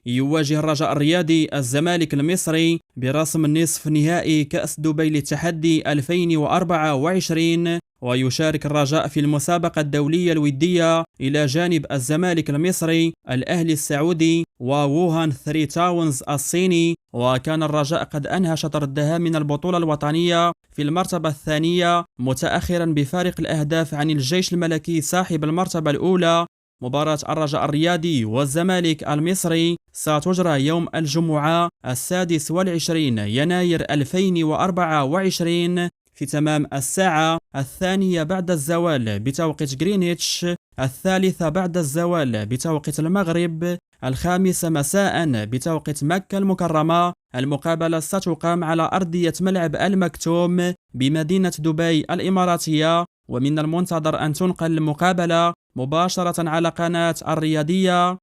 يواجه الرجاء الرياضي الزمالك المصري برسم النصف نهائي كأس دبي للتحدي 2024. ويشارك الرجاء في المسابقة الدولية الودية إلى جانب الزمالك المصري، الأهلي السعودي، وووهان 3 تاونز الصيني. وكان الرجاء قد أنهى شطر الذهاب من البطولة الوطنية في المرتبة الثانية، متأخرا بفارق الأهداف عن الجيش الملكي صاحب المرتبة الأولى. مباراة الرجاء الرياضي والزمالك المصري ستجرى يوم الجمعة 26 يناير 2024 في تمام الساعة 2 بعد الزوال بتوقيت غرينتش، 3 بعد الزوال بتوقيت المغرب، 5 مساء بتوقيت مكة المكرمة. المقابلة ستقام على أرضية ملعب المكتوم بمدينة دبي الإماراتية، ومن المنتظر أن تنقل المقابلة مباشرة على قناة الرياضية.